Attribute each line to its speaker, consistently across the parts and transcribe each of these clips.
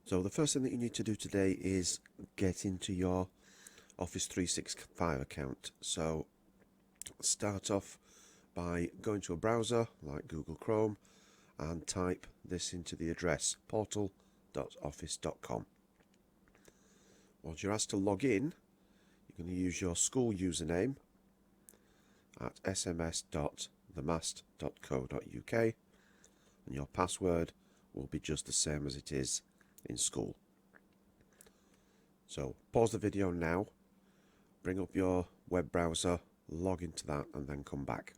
Speaker 1: So the first thing that you need to do today is get into your Office 365 account. So start off by going to a browser like Google Chrome and type this into the address portal.office.com. Once you're asked to log in, you're going to use your school username at sms.themast.co.uk and your password will be just the same as it is in school. So pause the video now, bring up your web browser, log into that and then come back.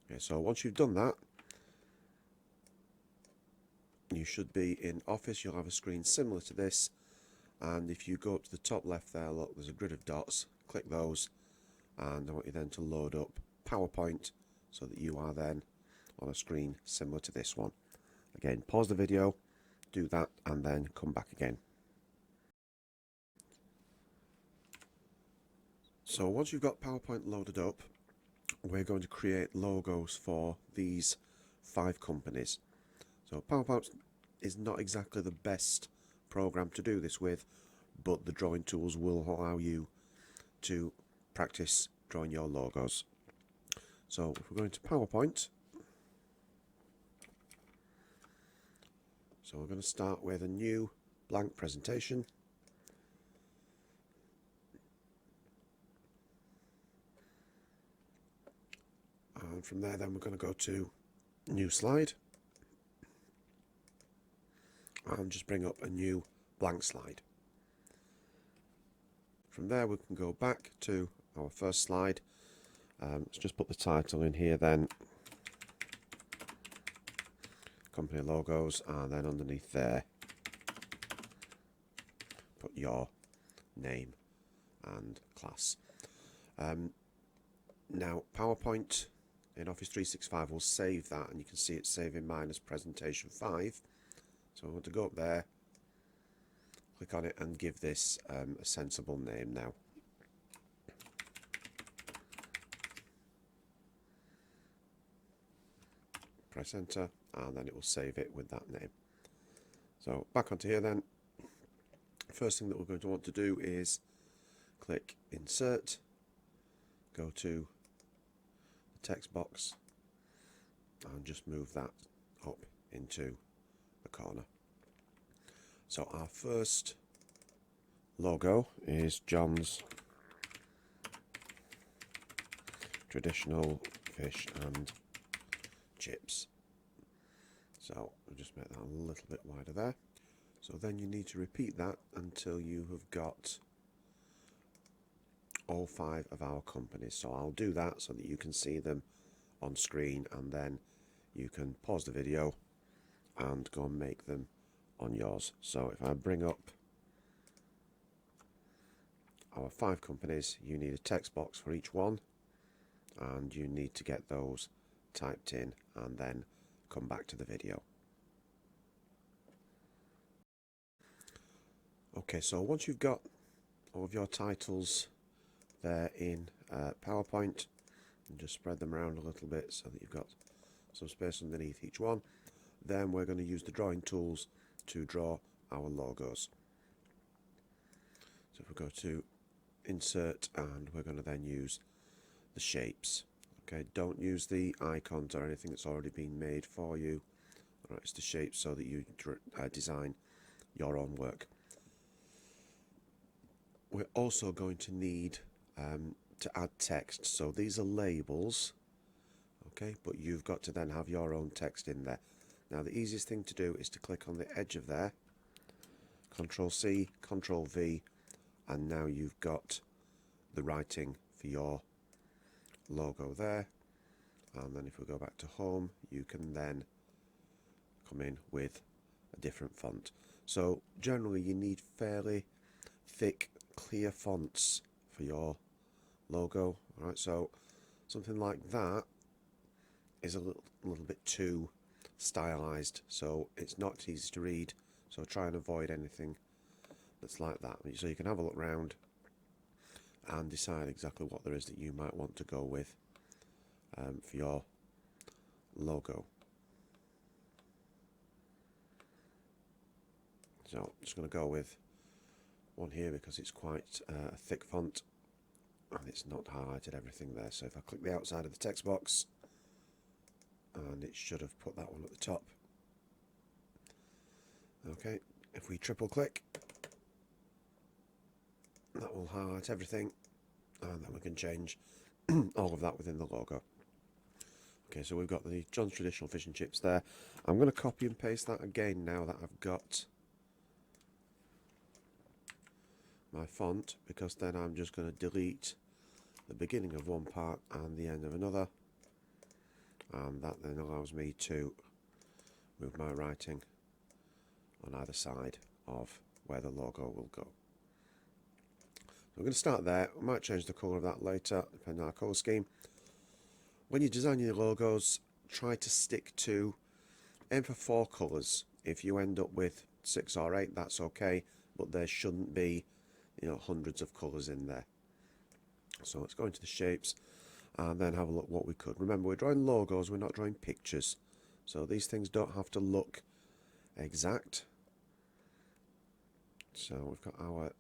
Speaker 1: Okay, so once you've done that, you should be in Office. You'll have a screen similar to this, and if you go up to the top left there, look, there's a grid of dots, click those, and I want you then to load up PowerPoint so that you are then on a screen similar to this one. Again, pause the video, do that and then come back again. So once you've got PowerPoint loaded up, we're going to create logos for these 5 companies. So PowerPoint is not exactly the best program to do this with, but the drawing tools will allow you to practice drawing your logos. So if we're going to PowerPoint, so we're going to start with a new blank presentation. And from there then we're going to go to new slide and just bring up a new blank slide. From there we can go back to our first slide. Let's just put the title in here then, company logos, and then underneath there put your name and class. Now PowerPoint in Office 365 will save that, and you can see it saving mine as presentation 5. So I want to go up there, click on it and give this a sensible name now. Press enter and then it will save it with that name. So back onto here then. First thing that we're going to want to do is click insert, go to the text box and just move that up into the corner. So our first logo is John's Traditional Fish and Chips. So we'll just make that a little bit wider there. So then you need to repeat that until you have got all 5 of our companies. So I'll do that so that you can see them on screen, and then you can pause the video and go and make them on yours. So if I bring up our 5 companies, you need a text box for each one, and you need to get those typed in and then come back to the video. Okay, so once you've got all of your titles there in PowerPoint, and just spread them around a little bit so that you've got some space underneath each one, then we're going to use the drawing tools to draw our logos. So if we go to insert, and we're going to then use the shapes. Okay, don't use the icons or anything that's already been made for you. Alright, it's the shapes so that you design your own work. We're also going to need to add text. So these are labels, okay, but you've got to then have your own text in there. Now the easiest thing to do is to click on the edge of there, Control C, Control V, and now you've got the writing for your logo there. And then if we go back to home, you can then come in with a different font. So generally you need fairly thick, clear fonts for your logo. Alright, so something like that is a little bit too stylized, so it's not easy to read, so try and avoid anything that's like that. So you can have a look round and decide exactly what there is that you might want to go with for your logo. So I'm just going to go with one here because it's quite a thick font and it's not highlighted everything there. So if I click the outside of the text box, and it should have put that one at the top. Okay, if we triple click, that will highlight everything, and then we can change all of that within the logo. Okay, so we've got the John's Traditional Fish and Chips there. I'm going to copy and paste that again now that I've got my font, because then I'm just going to delete the beginning of one part and the end of another, and that then allows me to move my writing on either side of where the logo will go. I'm going to start there. I might change the colour of that later, depending on our colour scheme. When you design your logos, try to stick to, aim for 4 colours. If you end up with 6 or 8, that's okay, but there shouldn't be, hundreds of colours in there. So let's go into the shapes and then have a look what we could. Remember, we're drawing logos, we're not drawing pictures. So these things don't have to look exact. So we've got our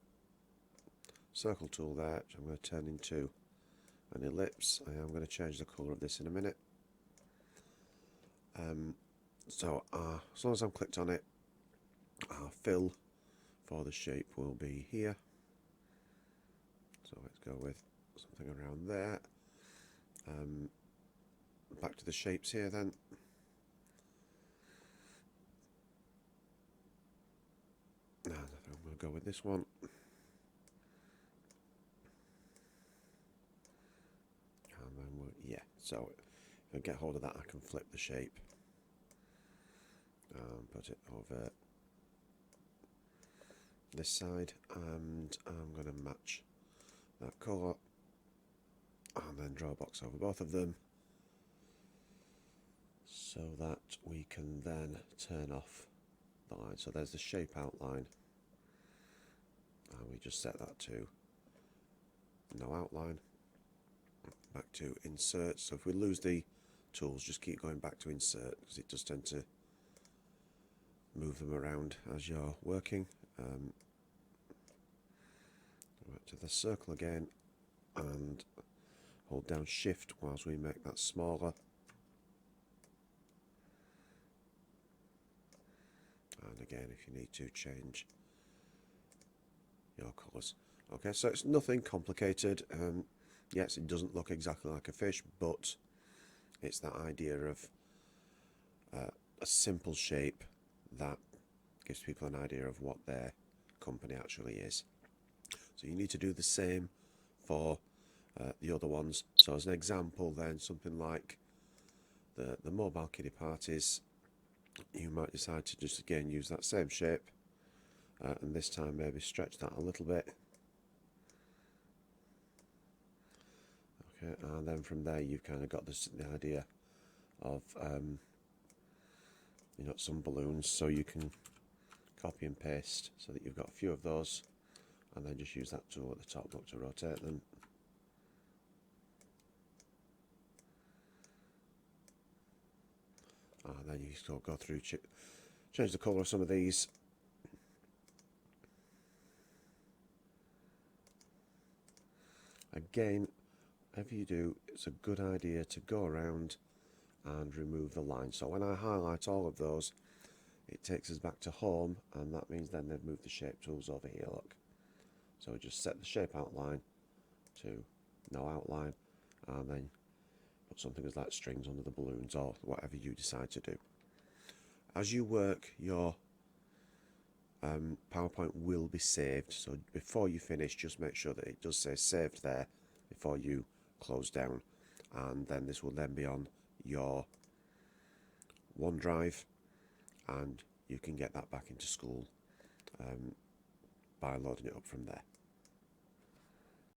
Speaker 1: circle tool there, which I'm going to turn into an ellipse. I am going to change the colour of this in a minute. So as long as I'm clicked on it, our fill for the shape will be here. So let's go with something around there. Back to the shapes here then. And I think I'm going to go with this one. And then yeah, so if I get hold of that, I can flip the shape and put it over this side, and I'm going to match that colour and then draw a box over both of them so that we can then turn off the line. So there's the shape outline, and we just set that to no outline. Back to insert. So if we lose the tools, just keep going back to insert, because it does tend to move them around as you're working. Back to the circle again and hold down shift whilst we make that smaller. And again, if you need to, change your colours. Okay, so it's nothing complicated. Yes, it doesn't look exactly like a fish, but it's that idea of a simple shape that gives people an idea of what their company actually is. So you need to do the same for the other ones. So as an example then, something like the mobile kiddie parties, you might decide to just again use that same shape, and this time maybe stretch that a little bit. Okay, and then from there you've kind of got the idea of some balloons, so you can copy and paste so that you've got a few of those, and then just use that tool at the top, look to rotate them. And then you still go through, change the colour of some of these. Again, whatever you do, it's a good idea to go around and remove the line. So when I highlight all of those, it takes us back to home, and that means then they've moved the shape tools over here, look. So we just set the shape outline to no outline, and then put something as like strings under the balloons or whatever you decide to do. As you work, your PowerPoint will be saved, so before you finish, just make sure that it does say saved there before you close down, and then this will then be on your OneDrive, and you can get that back into school by loading it up from there.